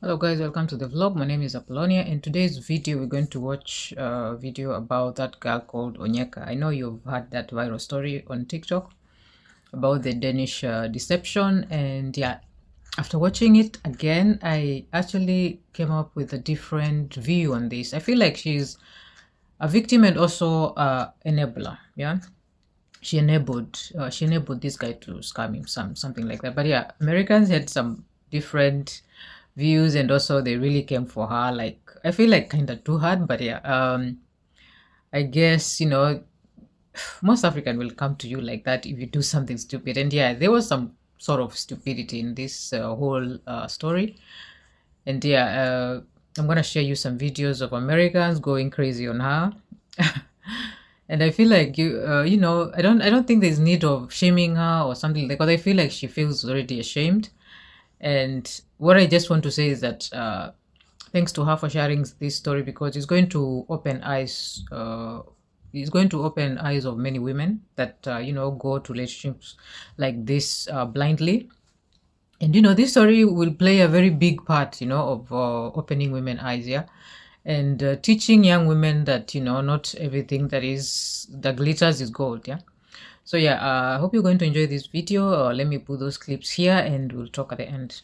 Hello guys, welcome to the vlog. My name is Apollonia. In today's video we're going to watch a video about that girl called Onyeka. I know you've heard that viral story on TikTok about the Danish deception, and yeah, after watching it again I actually came up with a different view on this. I feel like she's a victim and also enabler. Yeah, she enabled this guy to scam him, something like that. But yeah, Americans had some different views, and also they really came for her, like I feel like kind of too hard. But yeah, I guess, you know, most African will come to you like that if you do something stupid. And yeah, there was some sort of stupidity in this whole story. And yeah, I'm gonna share you some videos of Americans going crazy on her. And I feel like you know, I don't think there's need of shaming her or something, because I feel like she feels already ashamed. And what I just want to say is that thanks to her for sharing this story, because it's going to open eyes. It's going to open eyes of many women that you know, go to relationships like this blindly. And you know, this story will play a very big part, you know, of opening women eyes, yeah, and teaching young women that, you know, not everything that glitters is gold, yeah. So yeah, I hope you're going to enjoy this video. Let me put those clips here and we'll talk at the end.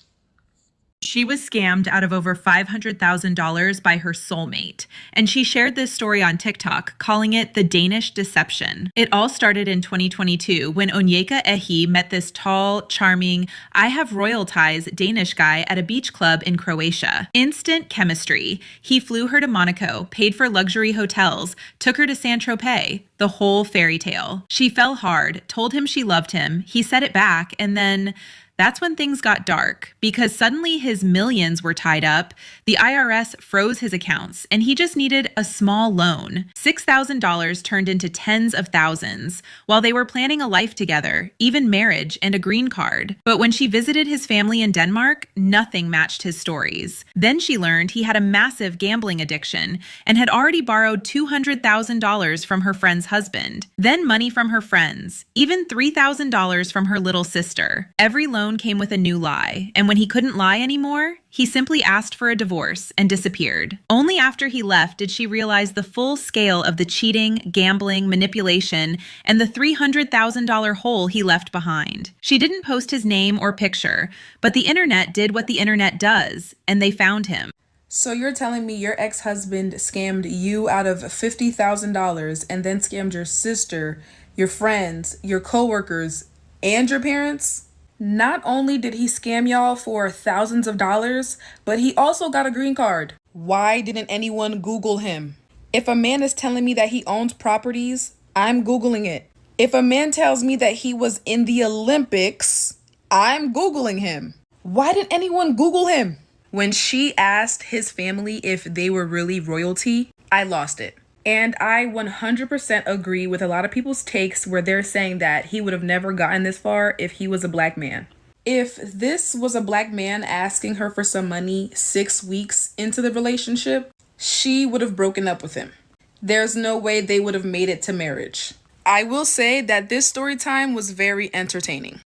She was scammed out of over $500,000 by her soulmate, and she shared this story on TikTok, calling it the Danish deception. It all started in 2022 when Onyeka Ehi met this tall, charming, I have royal ties Danish guy at a beach club in Croatia. Instant chemistry. He flew her to Monaco, paid for luxury hotels, took her to Saint-Tropez, the whole fairy tale. She fell hard, told him she loved him, he said it back, and then that's when things got dark, because suddenly his millions were tied up, the IRS froze his accounts, and he just needed a small loan. $6,000 turned into tens of thousands, while they were planning a life together, even marriage and a green card. But when she visited his family in Denmark, nothing matched his stories. Then she learned he had a massive gambling addiction and had already borrowed $200,000 from her friend's husband, then money from her friends, even $3,000 from her little sister. Every loan came with a new lie, and when he couldn't lie anymore, he simply asked for a divorce and disappeared. Only after he left did she realize the full scale of the cheating, gambling, manipulation, and the $300,000 hole he left behind. She didn't post his name or picture, but the internet did what the internet does, and they found him. So you're telling me your ex-husband scammed you out of $50,000 and then scammed your sister, your friends, your coworkers, and your parents? Not only did he scam y'all for thousands of dollars, but he also got a green card. Why didn't anyone Google him? If a man is telling me that he owns properties, I'm Googling it. If a man tells me that he was in the Olympics, I'm Googling him. Why didn't anyone Google him? When she asked his family if they were really royalty, I lost it. And I 100% agree with a lot of people's takes where they're saying that he would have never gotten this far if he was a black man. If this was a black man asking her for some money 6 weeks into the relationship, she would have broken up with him. There's no way they would have made it to marriage. I will say that this story time was very entertaining.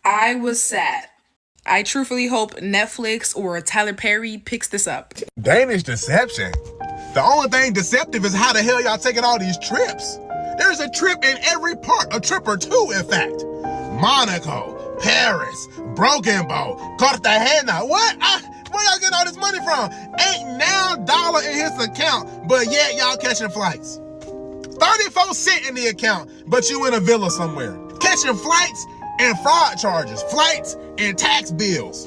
I was sad. I truthfully hope Netflix or Tyler Perry picks this up. Danish deception? The only thing deceptive is how the hell y'all taking all these trips. There's a trip in every part, a trip or two, in fact. Monaco, Paris, Broken Bow, Cartagena. What? Where y'all getting all this money from? Ain't now dollar in his account, but yet y'all catching flights. 34 cents in the account, but you in a villa somewhere. Catching flights and fraud charges, flights and tax bills.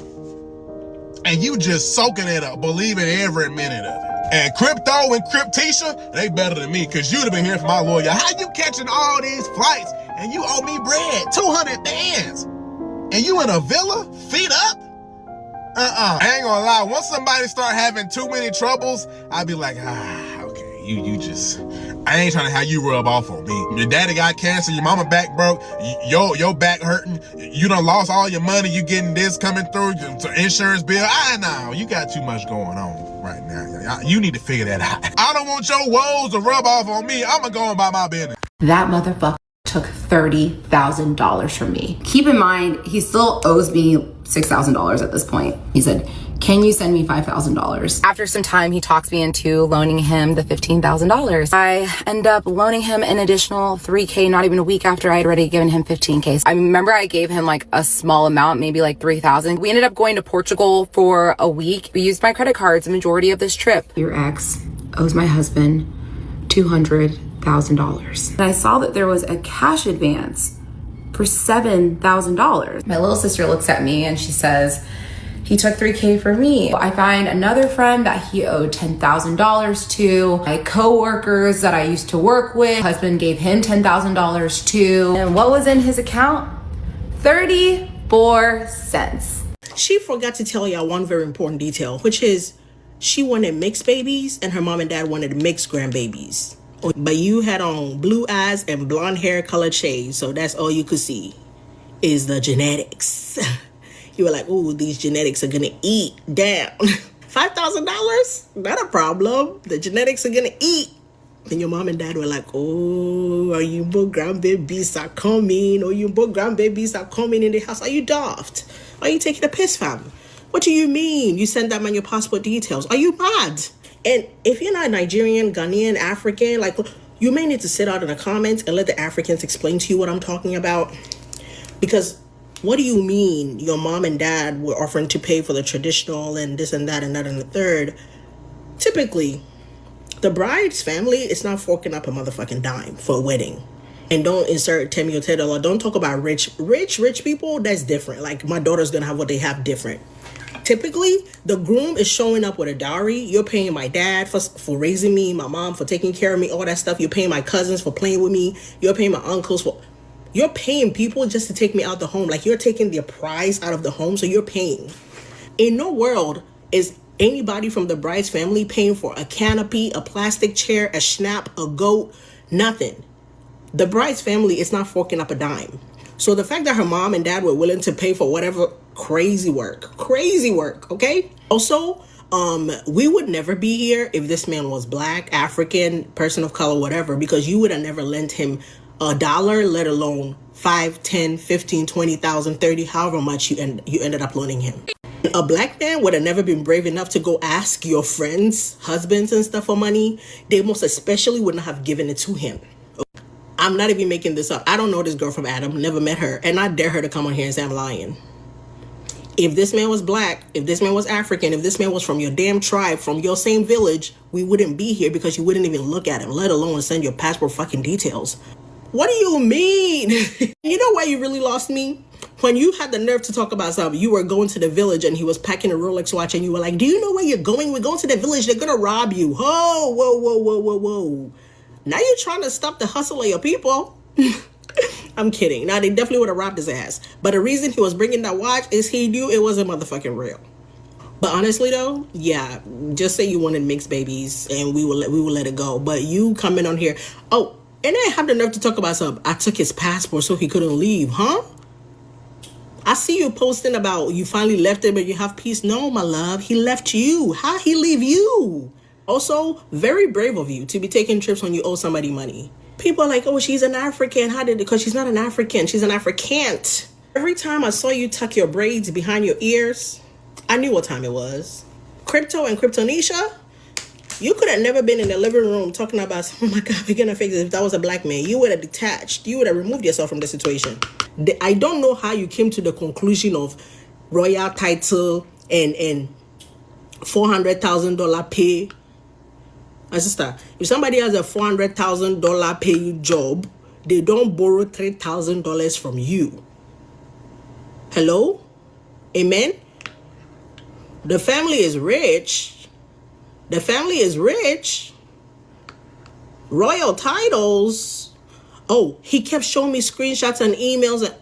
And you just soaking it up, believing every minute of it. And Crypto and Cryptisha, they better than me, because you'd have been hearing from my lawyer. How you catching all these flights and you owe me bread, 200 bands, and you in a villa, feet up? I ain't gonna lie, once somebody start having too many troubles, I'd be like, okay, you just, I ain't trying to have you rub off on me. Your daddy got cancer, your mama back broke, your back hurting, you done lost all your money, you getting this coming through, your insurance bill. Know, you got too much going on right now. You need to figure that out. I don't want your woes to rub off on me. I'm gonna go on about my business. That motherfucker took $30,000 from me. Keep in mind, he still owes me $6,000 at this point. He said, Can you send me $5,000? After some time, he talks me into loaning him the $15,000. I end up loaning him an additional $3K, not even a week after I had already given him $15K. I remember I gave him like a small amount, maybe like $3,000. We ended up going to Portugal for a week. We used my credit cards the majority of this trip. Your ex owes my husband $200,000. And I saw that there was a cash advance for $7,000. My little sister looks at me and she says, he took $3K from me. I find another friend that he owed $10,000 to. My coworkers that I used to work with, husband gave him $10,000 to. And what was in his account? 34 cents. She forgot to tell y'all one very important detail, which is she wanted mixed babies and her mom and dad wanted mixed grandbabies. But you had on blue eyes and blonde hair colored shades, so that's all you could see is the genetics. You were like, ooh, these genetics are gonna eat down. $5,000? Not a problem. The genetics are gonna eat. And your mom and dad were like, oh, are you both grandbabies are coming? Or you both grandbabies are coming in the house? Are you daft? Are you taking a piss, fam? What do you mean? You send that man your passport details. Are you mad? And if you're not Nigerian, Ghanaian, African, like, you may need to sit out in the comments and let the Africans explain to you what I'm talking about. Because what do you mean your mom and dad were offering to pay for the traditional and this and that and that and the third? Typically, the bride's family is not forking up a motherfucking dime for a wedding. And don't insert Temi or Ted or don't talk about rich people. That's different. Like, my daughter's gonna have what they have different. Typically, the groom is showing up with a dowry. You're paying my dad for raising me, my mom for taking care of me, all that stuff. You're paying my cousins for playing with me. You're paying my uncles for... You're paying people just to take me out the home. Like, you're taking the prize out of the home, so you're paying. In no world is anybody from the bride's family paying for a canopy, a plastic chair, a schnapp, a goat, nothing. The bride's family is not forking up a dime. So the fact that her mom and dad were willing to pay for whatever crazy work, okay? Also, we would never be here if this man was black, African, person of color, whatever, because you would have never lent him $1, let alone 5, 10, 15, 20,000, 30, however much you ended up loaning him. A black man would have never been brave enough to go ask your friends, husbands and stuff for money. They most especially wouldn't have given it to him. I'm not even making this up. I don't know this girl from Adam, never met her, and I dare her to come on here and say I'm lying. If this man was black, if this man was African, if this man was from your damn tribe, from your same village, we wouldn't be here because you wouldn't even look at him, let alone send your passport fucking details. What do you mean? You know why you really lost me? When you had the nerve to talk about something, you were going to the village and he was packing a Rolex watch and you were like, do you know where you're going? We're going to the village. They're going to rob you. Oh, whoa. Now you're trying to stop the hustle of your people. I'm kidding. Now, they definitely would have robbed his ass. But the reason he was bringing that watch is he knew it wasn't motherfucking real. But honestly, though, yeah, just say you wanted mixed babies and we will let it go. But you coming on here. Oh, and I have the nerve to talk about something. I took his passport so he couldn't leave, huh? I see you posting about you finally left him and you have peace. No, my love, he left you. How he leave you? Also, very brave of you to be taking trips when you owe somebody money. People are like, oh, she's an African. How did it? Because she's not an African. She's an Africant. Every time I saw you tuck your braids behind your ears, I knew what time it was. Crypto and Kryptonisha, you could have never been in the living room talking about, oh my God, we're going to fix this. If that was a black man, you would have detached. You would have removed yourself from the situation. I don't know how you came to the conclusion of royal title and $400,000 pay. My sister, if somebody has a $400,000 pay job, they don't borrow $3,000 from you. Hello? Amen? The family is rich. The family is rich. Royal titles. Oh, he kept showing me screenshots and emails.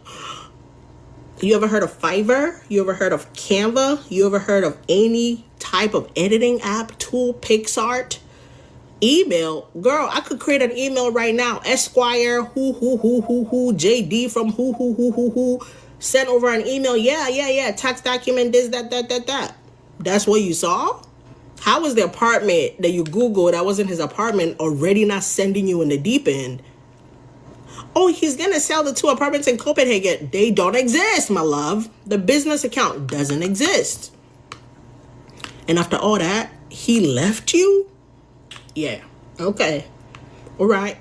You ever heard of Fiverr? You ever heard of Canva? You ever heard of any type of editing app, tool, PixArt? Email, girl, I could create an email right now. Esquire, who, JD from who. Send over an email. Yeah. Tax document, this, that. That's what you saw? How was the apartment that you Googled that wasn't his apartment already not sending you in the deep end? Oh, he's going to sell the 2 apartments in Copenhagen. They don't exist, my love. The business account doesn't exist. And after all that, he left you? Yeah. Okay. All right.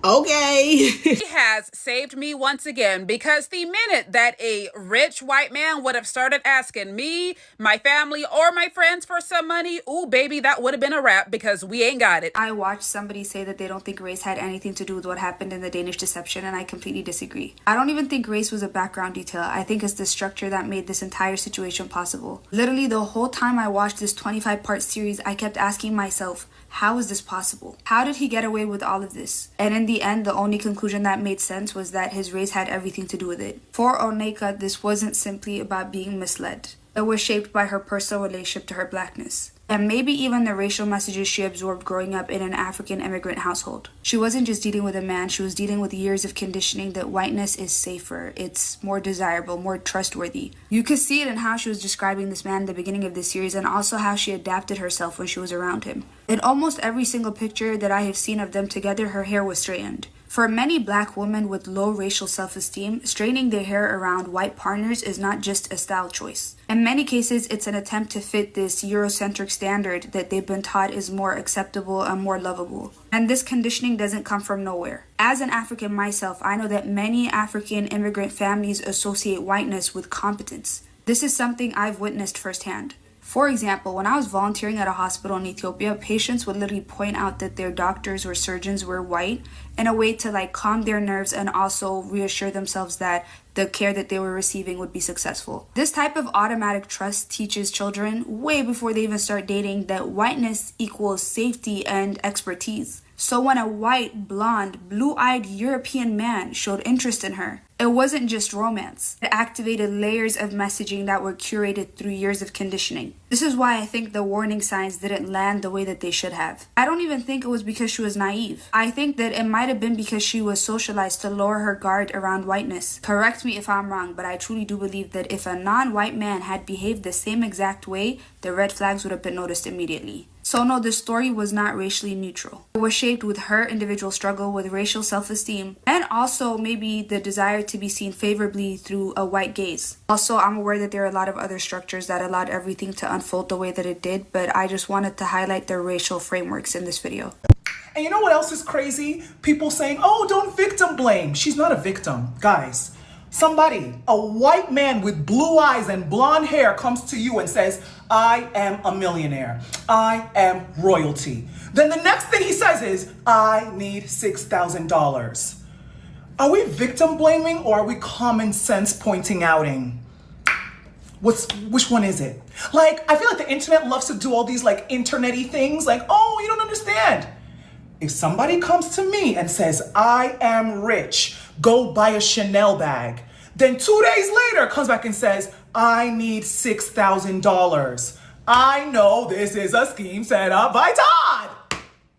Okay. He has saved me once again, because the minute that a rich white man would have started asking me, my family, or my friends for some money, ooh, baby, that would have been a wrap, because we ain't got it. I watched somebody say that they don't think race had anything to do with what happened in the Danish deception, and I completely disagree. I don't even think race was a background detail. I think it's the structure that made this entire situation possible. Literally, the whole time I watched this 25-part series, I kept asking myself, how is this possible? How did he get away with all of this? And in the end, the only conclusion that made sense was that his race had everything to do with it. For Onyeka, this wasn't simply about being misled. It was shaped by her personal relationship to her blackness, and maybe even the racial messages she absorbed growing up in an African immigrant household. She wasn't just dealing with a man, she was dealing with years of conditioning that whiteness is safer, it's more desirable, more trustworthy. You could see it in how she was describing this man in the beginning of this series, and also how she adapted herself when she was around him. In almost every single picture that I have seen of them together, her hair was straightened. For many black women with low racial self-esteem, straightening their hair around white partners is not just a style choice. In many cases, it's an attempt to fit this Eurocentric standard that they've been taught is more acceptable and more lovable. And this conditioning doesn't come from nowhere. As an African myself, I know that many African immigrant families associate whiteness with competence. This is something I've witnessed firsthand. For example, when I was volunteering at a hospital in Ethiopia, patients would literally point out that their doctors or surgeons were white in a way to calm their nerves and also reassure themselves that the care that they were receiving would be successful. This type of automatic trust teaches children way before they even start dating that whiteness equals safety and expertise. So when a white, blonde, blue-eyed European man showed interest in her, it wasn't just romance. It activated layers of messaging that were curated through years of conditioning. This is why I think the warning signs didn't land the way that they should have. I don't even think it was because she was naive. I think that it might have been because she was socialized to lower her guard around whiteness. Correct me if I'm wrong, but I truly do believe that if a non-white man had behaved the same exact way, the red flags would have been noticed immediately. So no, the story was not racially neutral. It was shaped with her individual struggle with racial self-esteem, and also maybe the desire to be seen favorably through a white gaze. Also, I'm aware that there are a lot of other structures that allowed everything to unfold the way that it did, but I just wanted to highlight the racial frameworks in this video. And you know what else is crazy? People saying, oh, don't victim blame. She's not a victim. Guys, somebody, a white man with blue eyes and blonde hair comes to you and says, I am a millionaire. I am royalty. Then the next thing he says is, I need $6,000. Are we victim blaming or are we common sense pointing outing? Which one is it? I feel like the internet loves to do all these internet-y things oh, you don't understand. If somebody comes to me and says, I am rich, go buy a Chanel bag, then 2 days later comes back and says, I need $6,000. I know this is a scheme set up by Todd.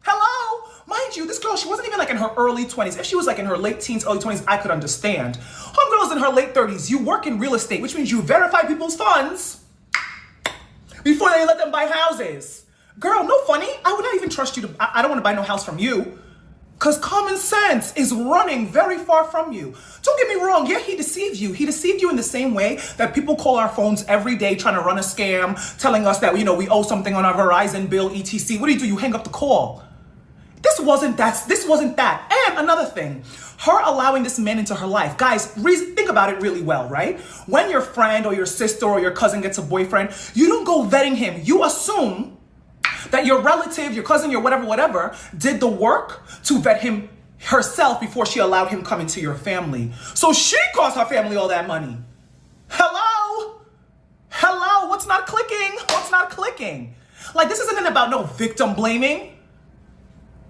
Hello? Mind you, this girl, she wasn't even in her early 20s. If she was in her late teens, early 20s, I could understand. Homegirl's in her late 30s. You work in real estate, which means you verify people's funds before they let them buy houses. Girl, no funny. I would not even trust you I don't want to buy no house from you. Because common sense is running very far from you. Don't get me wrong. Yeah, he deceived you. He deceived you in the same way that people call our phones every day trying to run a scam, telling us that, we owe something on our Verizon bill, etc. What do? You hang up the call. This wasn't that. And another thing, her allowing this man into her life. Guys, think about it really well, right? When your friend or your sister or your cousin gets a boyfriend, you don't go vetting him. You assume that your relative, your cousin, your whatever, did the work to vet him herself before she allowed him come into your family. So she cost her family all that money. Hello? What's not clicking? This isn't about no victim blaming.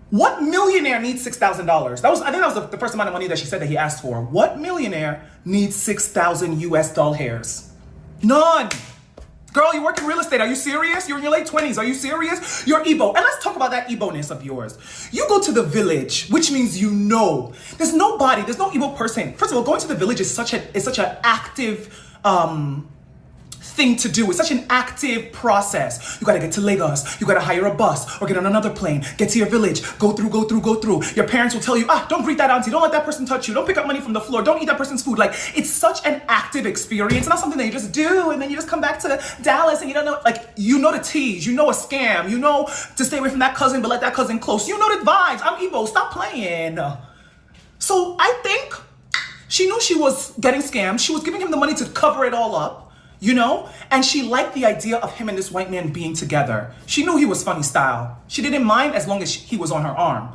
What millionaire needs $6,000? I think that was the first amount of money that she said that he asked for. What millionaire needs 6,000 US dollars? None. Girl, you work in real estate. Are you serious? You're in your late 20s. Are you serious? You're Igbo. And let's talk about that Igbo-ness of yours. You go to the village, which means there's no Igbo person. First of all, going to the village is such an active thing to do. It's such an active process. You gotta get to Lagos. You gotta hire a bus or get on another plane. Get to your village. Go through. Your parents will tell you, don't greet that auntie. Don't let that person touch you. Don't pick up money from the floor. Don't eat that person's food. Like, it's such an active experience. It's not something that you just do and then you just come back to Dallas and you don't know, like, you know the tease. You know a scam. You know to stay away from that cousin but let that cousin close. You know the vibes. I'm Igbo. Stop playing. So I think she knew she was getting scammed. She was giving him the money to cover it all up, you know? And she liked the idea of him and this white man being together. She knew he was funny style. She didn't mind as long as he was on her arm.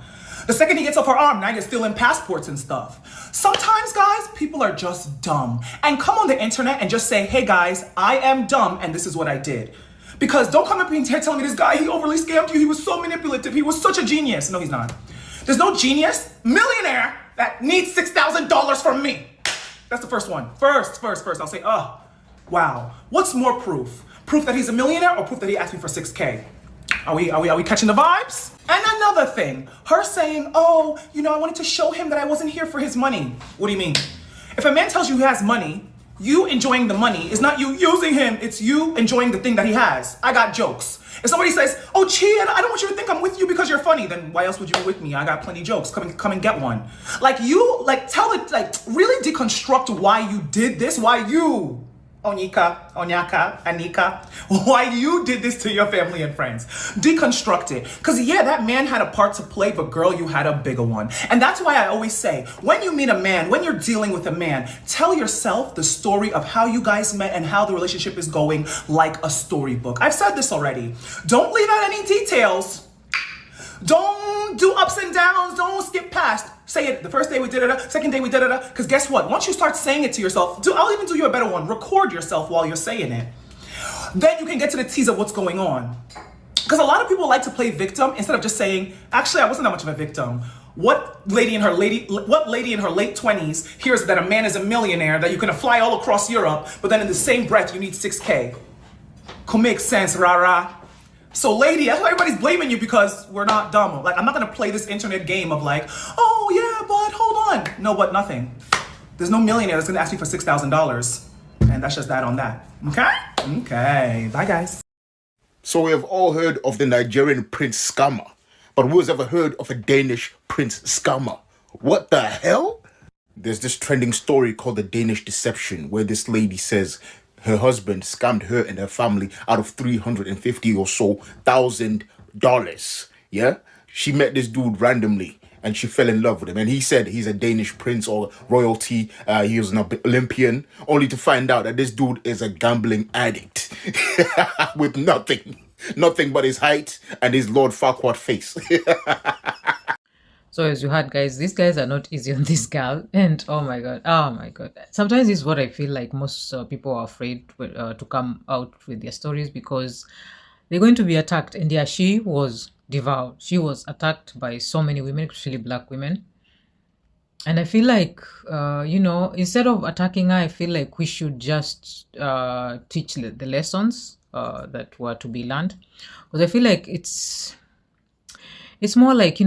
The second he gets off her arm, now you're stealing passports and stuff. Sometimes, guys, people are just dumb. And come on the internet and just say, hey, guys, I am dumb and this is what I did. Because don't come up here telling me this guy, he overly scammed you. He was so manipulative. He was such a genius. No, he's not. There's no genius, millionaire, that needs $6,000 from me. That's the first one. First, I'll say, oh, wow. What's more proof? Proof that he's a millionaire or proof that he asked me for 6K? Are we catching the vibes? And another thing, her saying, oh, you know, I wanted to show him that I wasn't here for his money. What do you mean? If a man tells you he has money, you enjoying the money is not you using him, it's you enjoying the thing that he has. I got jokes. If somebody says, oh, Chi, I don't want you to think I'm with you because you're funny, then why else would you be with me? I got plenty jokes. Come and get one. Like, you, like, really deconstruct why you did this, why you, Onyeka, Anika, why you did this to your family and friends. Deconstruct it. Because, yeah, that man had a part to play, but girl, you had a bigger one. And that's why I always say, when you meet a man, when you're dealing with a man, tell yourself the story of how you guys met and how the relationship is going like a storybook. I've said this already. Don't leave out any details. Don't do ups and downs. Don't skip past. Say it the first day we did it, second day we did it. Because guess what? Once you start saying it to yourself, I'll even do you a better one. Record yourself while you're saying it. Then you can get to the tease of what's going on. Because a lot of people like to play victim instead of just saying, actually, I wasn't that much of a victim. What lady in her late 20s hears that a man is a millionaire, that you can fly all across Europe, but then in the same breath you need 6K? Could make sense, rara. So lady, that's why everybody's blaming you because we're not dumb. Like, I'm not gonna play this internet game of like, oh yeah, but hold on. No, but nothing. There's no millionaire that's gonna ask you for $6,000. And that's just that on that. Okay? Okay. Bye, guys. So we have all heard of the Nigerian prince scammer. But who has ever heard of a Danish prince scammer? What the hell? There's this trending story called the Danish deception, where this lady says her husband scammed her and her family out of $350 or so thousand. Yeah? She met this dude randomly and she fell in love with him. And he said he's a Danish prince or royalty. He was an Olympian, only to find out that this dude is a gambling addict with nothing but his height and his Lord Farquaad face. So as you heard, guys, these guys are not easy on this girl. And oh my god. Sometimes this is what I feel like most people are afraid to come out with their stories, because they're going to be attacked. And yeah, she was devoured. She was attacked by so many women, especially black women. And I feel like, instead of attacking her, I feel like we should just teach the lessons that were to be learned. Because I feel like it's more like,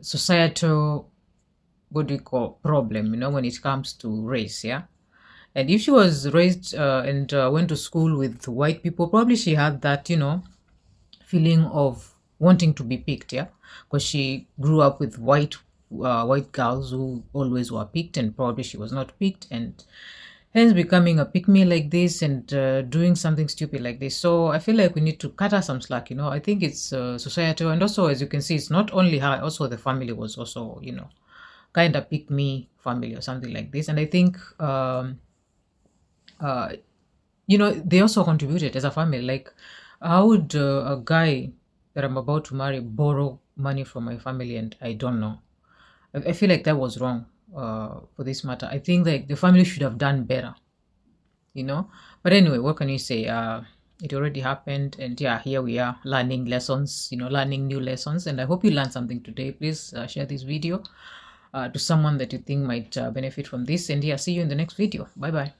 societal, what do you call, problem, when it comes to race, yeah? And if she was raised and went to school with white people, probably she had that, feeling of wanting to be picked, yeah? Because she grew up with white girls who always were picked, and probably she was not picked, and hence becoming a pick-me like this and doing something stupid like this. So I feel like we need to cut her some slack, I think it's societal. And also, as you can see, it's not only her, also the family was also, kind of pick-me family or something like this. And I think, they also contributed as a family. Like, how would a guy that I'm about to marry borrow money from my family? And I don't know. I feel like that was wrong. For this matter, I think like the family should have done better, but anyway, what can you say? It already happened, and yeah, here we are learning lessons, learning new lessons. And I hope you learned something today. Please share this video to someone that you think might benefit from this, and yeah, see you in the next video. Bye bye.